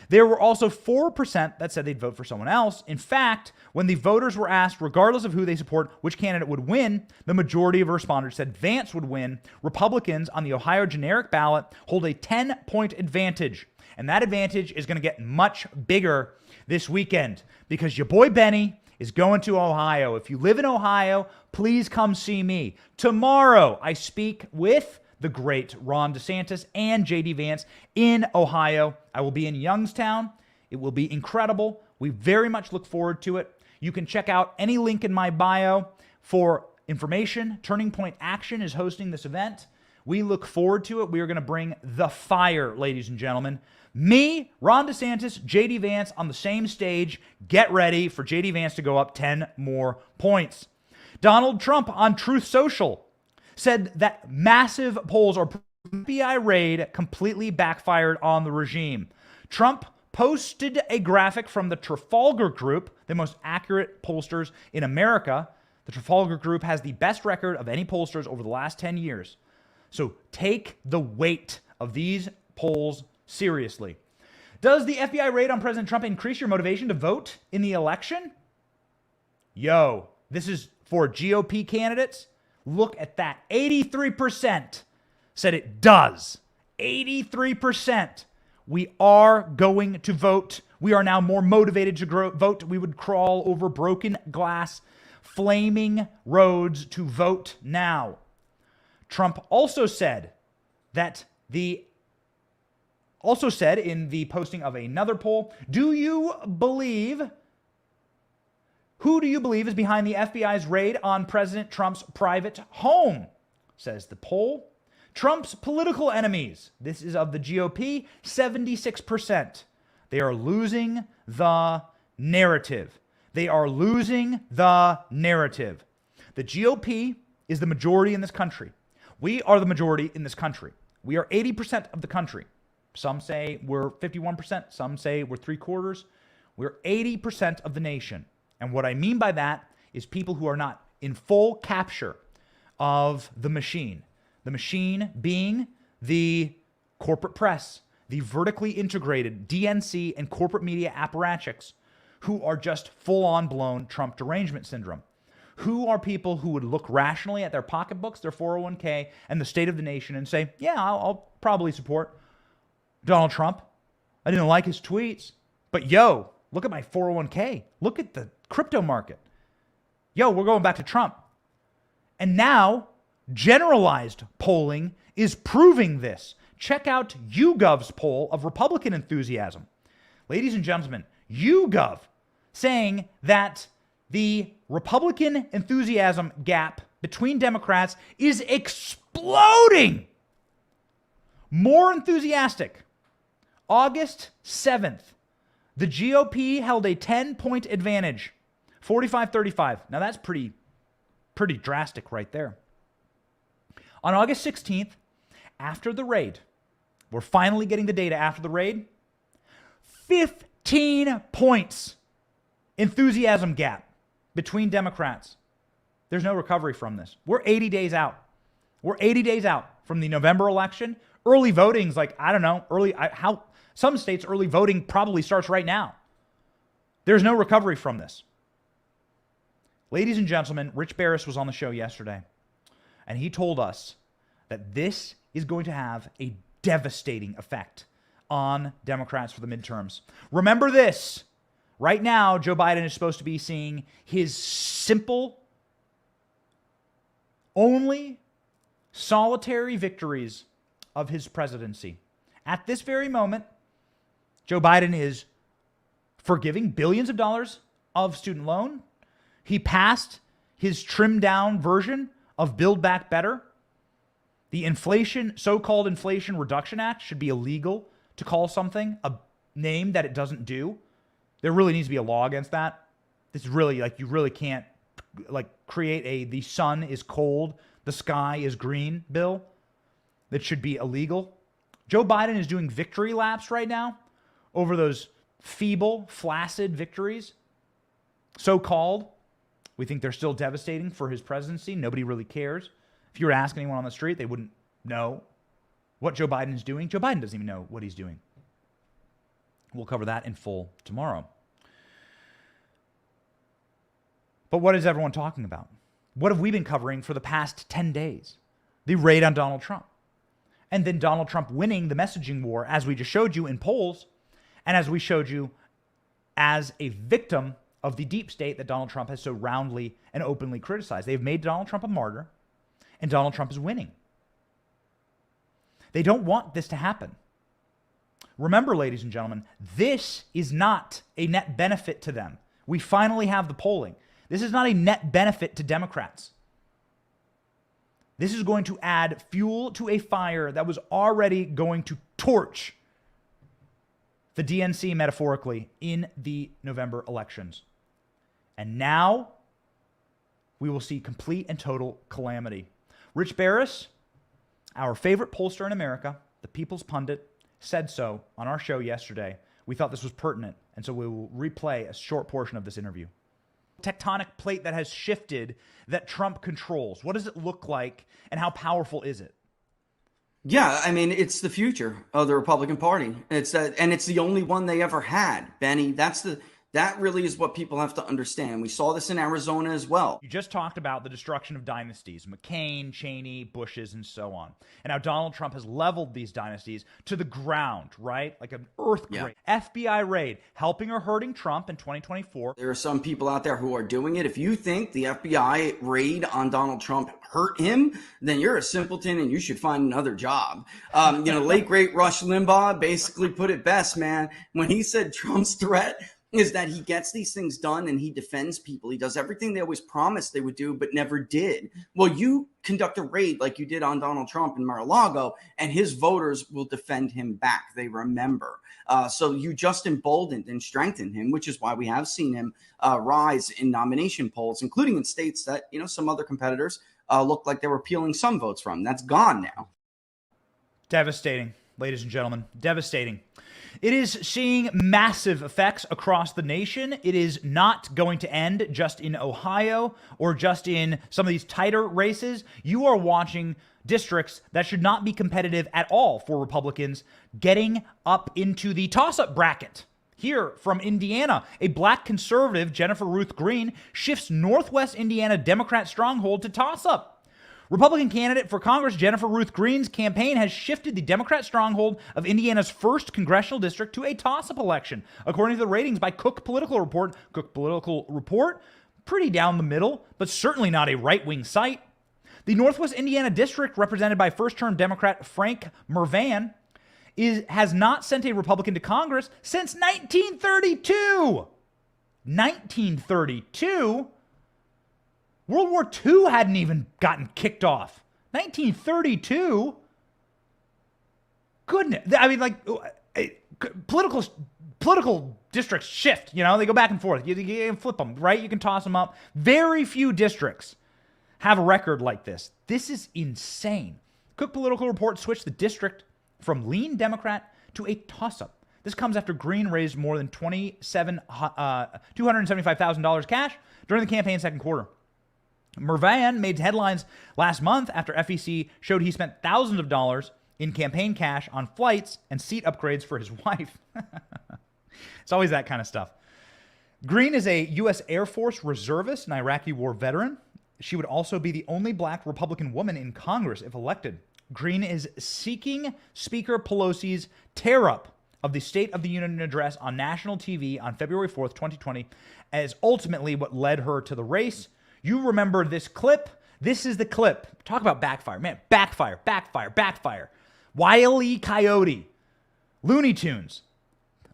There were also 4% that said they'd vote for someone else. In fact, when the voters were asked, regardless of who they support, which candidate would win, the majority of respondents said Vance would win. Republicans on the Ohio generic ballot hold a 10-point advantage. And that advantage is going to get much bigger this weekend because your boy Benny is going to Ohio. If you live in Ohio, please come see me. Tomorrow, I speak with the great Ron DeSantis and J.D. Vance in Ohio. I will be in Youngstown. It will be incredible. We very much look forward to it. You can check out any link in my bio for information. Turning Point Action is hosting this event. We look forward to it. We are going to bring the fire, ladies and gentlemen. Me, Ron DeSantis, J.D. Vance on the same stage. Get ready for J.D. Vance to go up 10 more points. Donald Trump on Truth Social said that massive polls or FBI raid completely backfired on the regime. Trump posted a graphic from the Trafalgar Group, the most accurate pollsters in America. The Trafalgar Group has the best record of any pollsters over the last 10 years. So take the weight of these polls seriously. Does the FBI raid on President Trump increase your motivation to vote in the election? Yo, this is for GOP candidates. Look at that. 83% said it does. 83%. We are going to vote. We are now more motivated to vote. We would crawl over broken glass, flaming roads to vote now. Trump also said in the posting of another poll, who do you believe is behind the FBI's raid on President Trump's private home? Says the poll. Trump's political enemies. This is of the GOP, 76%. They are losing the narrative. They are losing the narrative. The GOP is the majority in this country. We are the majority in this country. We are 80% of the country. Some say we're 51%. Some say we're 3/4. We're 80% of the nation. And what I mean by that is people who are not in full capture of the machine. The machine being the corporate press, the vertically integrated DNC and corporate media apparatchiks who are just full-on blown Trump derangement syndrome. Who are people who would look rationally at their pocketbooks, their 401k, and the state of the nation and say, yeah, I'll probably support Donald Trump. I didn't like his tweets. But yo, look at my 401k. Look at the crypto market. Yo, we're going back to Trump. And now, generalized polling is proving this. Check out YouGov's poll of Republican enthusiasm. Ladies and gentlemen, YouGov saying that the Republican enthusiasm gap between Democrats is exploding. More enthusiastic. August 7th, the GOP held a 10-point advantage, 45-35. Now that's pretty drastic right there. On August 16th, after the raid, we're finally getting the data after the raid, 15 points enthusiasm gap between Democrats. There's no recovery from this. We're 80 days out. We're 80 days out from the November election. Early voting's like, I don't know, some states early voting probably starts right now. There's no recovery from this. Ladies and gentlemen, Rich Barris was on the show yesterday, and he told us that this is going to have a devastating effect on Democrats for the midterms. Remember this. Right now, Joe Biden is supposed to be seeing his simple, only solitary victories of his presidency. At this very moment, Joe Biden is forgiving billions of dollars of student loan. He passed his trimmed down version of Build Back Better. The so-called Inflation Reduction Act should be illegal to call something a name that it doesn't do. There really needs to be a law against that. This is really you really can't create the sun is cold, the sky is green bill that should be illegal. Joe Biden is doing victory laps right now over those feeble, flaccid victories, so-called. We think they're still devastating for his presidency. Nobody really cares. If you were to ask anyone on the street, they wouldn't know what Joe Biden is doing. Joe Biden doesn't even know what he's doing. We'll cover that in full tomorrow. But what is everyone talking about? What have we been covering for the past 10 days? The raid on Donald Trump. And then Donald Trump winning the messaging war, as we just showed you in polls, and as we showed you as a victim of the deep state that Donald Trump has so roundly and openly criticized. They've made Donald Trump a martyr, and Donald Trump is winning. They don't want this to happen. Remember, ladies and gentlemen, this is not a net benefit to them. We finally have the polling. This is not a net benefit to Democrats. This is going to add fuel to a fire that was already going to torch the DNC metaphorically in the November elections. And now we will see complete and total calamity. Rich Barris, our favorite pollster in America, the People's Pundit, said so on our show yesterday. We thought this was pertinent, and so we will replay a short portion of this interview. Tectonic plate that has shifted that Trump controls. What does it look like, and how powerful is it? Yeah, I mean, it's the future of the Republican Party. And it's the only one they ever had, Benny. That really is what people have to understand. We saw this in Arizona as well. You just talked about the destruction of dynasties, McCain, Cheney, Bushes, and so on. And how Donald Trump has leveled these dynasties to the ground, right? Like an earthquake. Yeah. FBI raid, helping or hurting Trump in 2024. There are some people out there who are doing it. If you think the FBI raid on Donald Trump hurt him, then you're a simpleton and you should find another job. Late great Rush Limbaugh basically put it best, man, when he said Trump's threat is that he gets these things done and he defends people. He does everything they always promised they would do, but never did. Well, you conduct a raid like you did on Donald Trump in Mar-a-Lago, and his voters will defend him back. They remember. So you just emboldened and strengthened him, which is why we have seen him rise in nomination polls, including in states that, some other competitors looked like they were peeling some votes from. That's gone now. Devastating, ladies and gentlemen. Devastating. It is seeing massive effects across the nation. It is not going to end just in Ohio or just in some of these tighter races. You are watching districts that should not be competitive at all for Republicans getting up into the toss-up bracket. Here from Indiana, a black conservative, Jennifer Ruth Green, shifts Northwest Indiana Democrat stronghold to toss-up. Republican candidate for Congress Jennifer Ruth Green's campaign has shifted the Democrat stronghold of Indiana's 1st congressional district to a toss-up election, according to the ratings by Cook Political Report. Cook Political Report, pretty down the middle, but certainly not a right-wing site. The Northwest Indiana district, represented by first-term Democrat Frank Mervan, has not sent a Republican to Congress since 1932. 1932? World War II hadn't even gotten kicked off. 1932? Goodness. I mean, political districts shift, they go back and forth. You can flip them, right? You can toss them up. Very few districts have a record like this. This is insane. Cook Political Report switched the district from lean Democrat to a toss-up. This comes after Green raised more than $275,000 cash during the campaign's second quarter. Mervan made headlines last month after FEC showed he spent thousands of dollars in campaign cash on flights and seat upgrades for his wife. It's always that kind of stuff. Green is a U.S. Air Force reservist and Iraqi war veteran. She would also be the only black Republican woman in Congress if elected. Green is seeking Speaker Pelosi's tear-up of the State of the Union address on national TV on February 4th, 2020, as ultimately what led her to the race. You remember this clip? This is the clip. Talk about backfire. Man, backfire. Wile E. Coyote. Looney Tunes.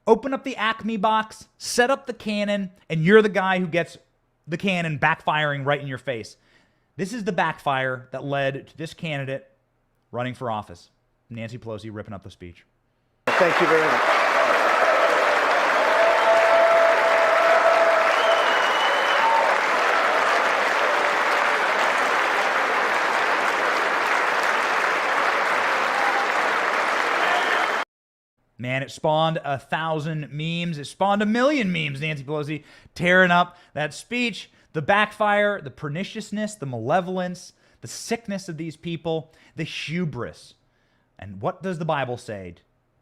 Open up the Acme box, set up the cannon, and you're the guy who gets the cannon backfiring right in your face. This is the backfire that led to this candidate running for office. Nancy Pelosi ripping up the speech. Thank you very much. Man, it spawned 1,000 memes. It spawned 1,000,000 memes, Nancy Pelosi tearing up that speech. The backfire, the perniciousness, the malevolence, the sickness of these people, the hubris. And what does the Bible say?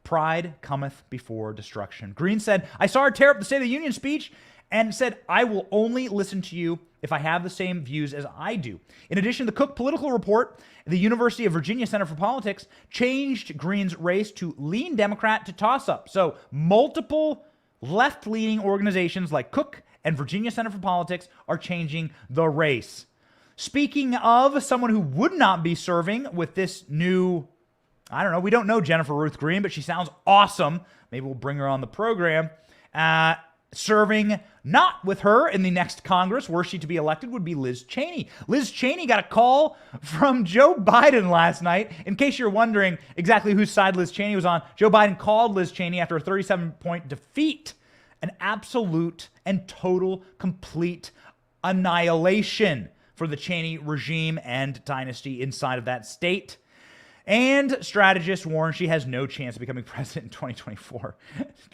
Pride cometh before destruction. Green said, I saw her tear up the State of the Union speech and said, I will only listen to you if I have the same views as I do. In addition, the Cook Political Report, the University of Virginia Center for Politics, changed Green's race to lean Democrat to toss-up. So multiple left-leaning organizations like Cook and Virginia Center for Politics are changing the race. Speaking of someone who would not be serving with this new, I don't know, we don't know Jennifer Ruth Green, but she sounds awesome. Maybe we'll bring her on the program. Serving not with her in the next Congress, were she to be elected, would be Liz Cheney. Liz Cheney got a call from Joe Biden last night. In case you're wondering exactly whose side Liz Cheney was on, Joe Biden called Liz Cheney after a 37-point defeat. An absolute and total, complete annihilation for the Cheney regime and dynasty inside of that state. And strategists warn she has no chance of becoming president in 2024.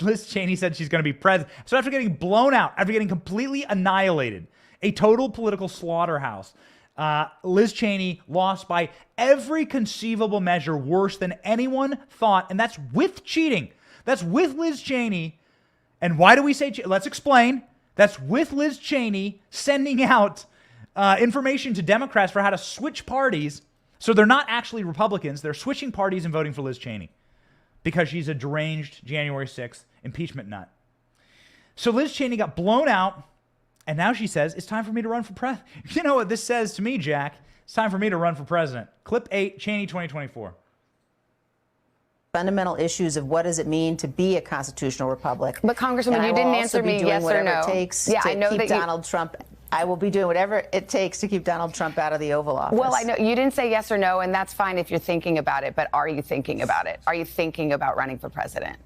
Liz Cheney said she's going to be president. So after getting blown out, after getting completely annihilated, a total political slaughterhouse, Liz Cheney lost by every conceivable measure worse than anyone thought. And that's with cheating. That's with Liz Cheney. And why do we say, let's explain. That's with Liz Cheney sending out information to Democrats for how to switch parties. So they're not actually Republicans. They're switching parties and voting for Liz Cheney because she's a deranged January 6th impeachment nut. So Liz Cheney got blown out, and now she says, it's time for me to run for president. You know what this says to me, Jack? It's time for me to run for president. Clip 8, Cheney 2024. Fundamental issues of what does it mean to be a constitutional republic. But Congresswoman, you didn't answer me yes or no. It takes yeah, to I know keep that Donald Trump. I will be doing whatever it takes to keep Donald Trump out of the Oval Office. Well, I know you didn't say yes or no, and that's fine if you're thinking about it. But are you thinking about it? Are you thinking about running for president?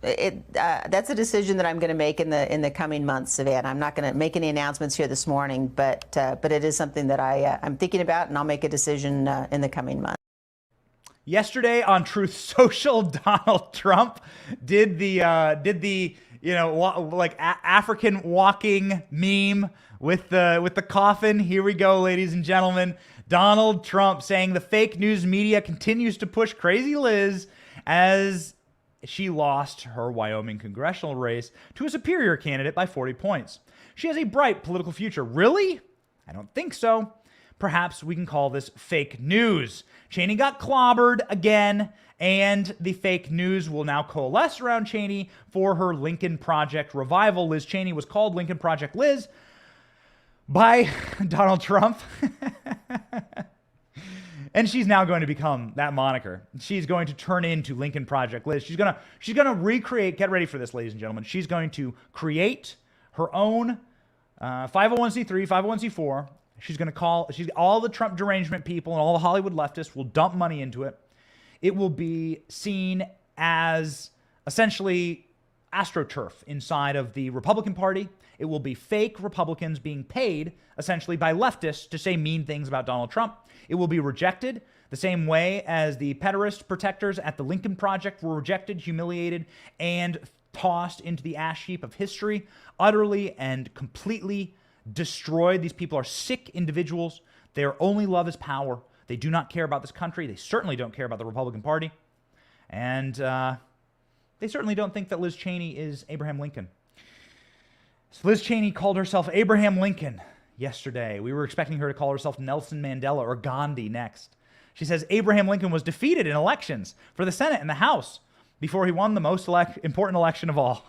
That's a decision that I'm going to make in the coming months, Savannah. I'm not going to make any announcements here this morning, but it is something that I'm thinking about, and I'll make a decision in the coming months. Yesterday on Truth Social, Donald Trump did the African walking meme with the coffin. Here we go, ladies and gentlemen. Donald Trump saying the fake news media continues to push Crazy Liz as she lost her Wyoming congressional race to a superior candidate by 40 points. She has a bright political future. Really? I don't think so. Perhaps we can call this fake news. Cheney got clobbered again, and the fake news will now coalesce around Cheney for her Lincoln Project revival. Liz Cheney was called Lincoln Project Liz by Donald Trump. And she's now going to become that moniker. She's going to turn into Lincoln Project Liz. She's gonna recreate, get ready for this, ladies and gentlemen. She's going to create her own 501c3, 501c4. She's going to call, all the Trump derangement people and all the Hollywood leftists will dump money into it. It will be seen as essentially AstroTurf inside of the Republican Party. It will be fake Republicans being paid essentially by leftists to say mean things about Donald Trump. It will be rejected the same way as the pederast protectors at the Lincoln Project were rejected, humiliated, and tossed into the ash heap of history, utterly and completely destroyed. These people are sick individuals. Their only love is power. They do not care about this country. They certainly don't care about the Republican Party. And they certainly don't think that Liz Cheney is Abraham Lincoln. So Liz Cheney called herself Abraham Lincoln yesterday. We were expecting her to call herself Nelson Mandela or Gandhi next. She says Abraham Lincoln was defeated in elections for the Senate and the House before he won the most important election of all.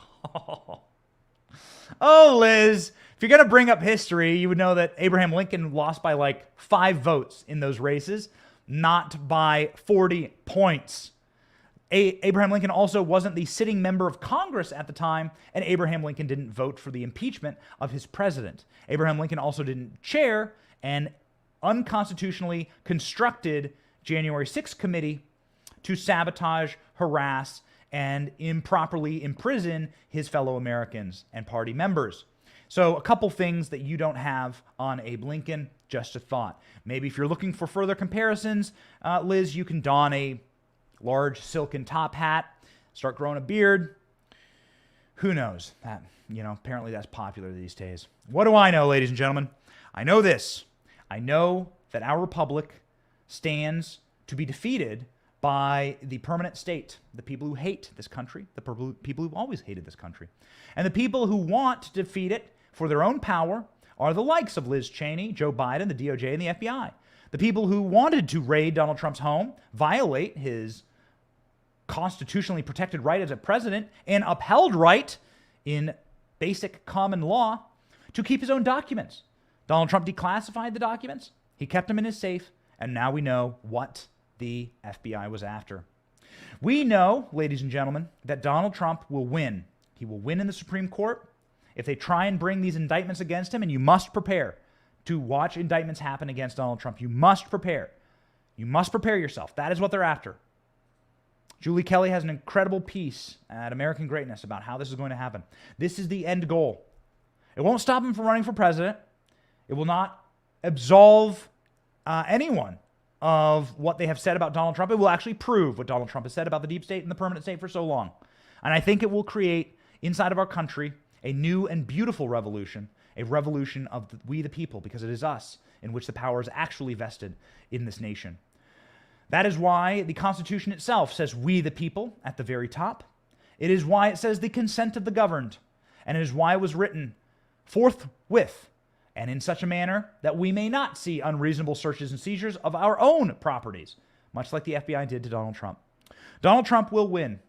Oh, Liz, if you're going to bring up history, you would know that Abraham Lincoln lost by like 5 votes in those races, not by 40 points. Abraham Lincoln also wasn't the sitting member of Congress at the time, and Abraham Lincoln didn't vote for the impeachment of his president. Abraham Lincoln also didn't chair an unconstitutionally constructed January 6th committee to sabotage, harass, and improperly imprison his fellow Americans and party members. So a couple things that you don't have on Abe Lincoln, just a thought. Maybe if you're looking for further comparisons, Liz, you can don a large silken top hat, start growing a beard. Who knows? That, apparently that's popular these days. What do I know, ladies and gentlemen? I know this. I know that our republic stands to be defeated by the permanent state, the people who hate this country, the people who've always hated this country. And the people who want to defeat it for their own power are the likes of Liz Cheney, Joe Biden, the DOJ, and the FBI. The people who wanted to raid Donald Trump's home, violate his constitutionally protected right as a president, and upheld right in basic common law to keep his own documents. Donald Trump declassified the documents. He kept them in his safe. And now we know what the FBI was after. We know, ladies and gentlemen, that Donald Trump will win. He will win in the Supreme Court if they try and bring these indictments against him, and you must prepare to watch indictments happen against Donald Trump. You must prepare. You must prepare yourself. That is what they're after. Julie Kelly has an incredible piece at American Greatness about how this is going to happen. This is the end goal. It won't stop him from running for president. It will not absolve anyone of what they have said about Donald Trump. It will actually prove what Donald Trump has said about the deep state and the permanent state for so long. And I think it will create inside of our country a new and beautiful revolution, a revolution of we the people, because it is us in which the power is actually vested in this nation. That is why the Constitution itself says we the people at the very top. It is why it says the consent of the governed. And it is why it was written forthwith and in such a manner that we may not see unreasonable searches and seizures of our own properties, much like the FBI did to Donald Trump. Donald Trump will win.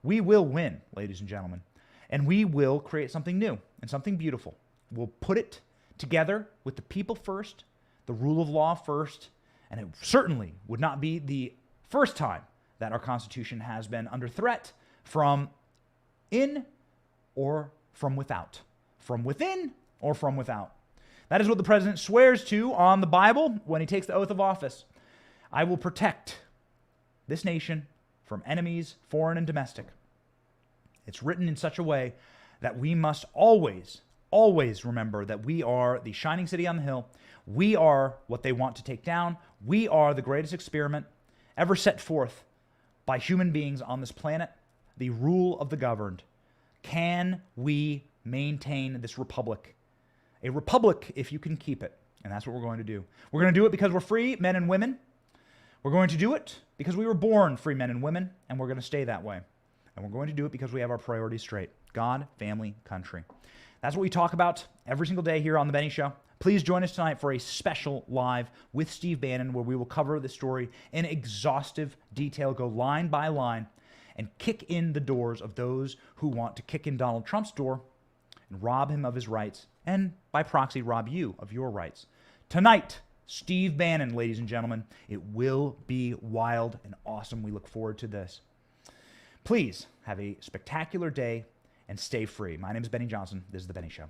We will win, ladies and gentlemen. And we will create something new and something beautiful. We'll put it together with the people first, the rule of law first, and it certainly would not be the first time that our Constitution has been under threat from in or from without. From within or from without. That is what the president swears to on the Bible when he takes the oath of office. I will protect this nation from enemies, foreign and domestic. It's written in such a way that we must always, always remember that we are the shining city on the hill. We are what they want to take down. We are the greatest experiment ever set forth by human beings on this planet, the rule of the governed. Can we maintain this republic? A republic if you can keep it. And that's what we're going to do. We're going to do it because we're free men and women. We're going to do it because we were born free men and women, and we're going to stay that way. And we're going to do it because we have our priorities straight. God, family, country. That's what we talk about every single day here on The Benny Show. Please join us tonight for a special live with Steve Bannon where we will cover the story in exhaustive detail, go line by line, and kick in the doors of those who want to kick in Donald Trump's door and rob him of his rights, and by proxy, rob you of your rights. Tonight, Steve Bannon, ladies and gentlemen. It will be wild and awesome. We look forward to this. Please have a spectacular day and stay free. My name is Benny Johnson. This is The Benny Show.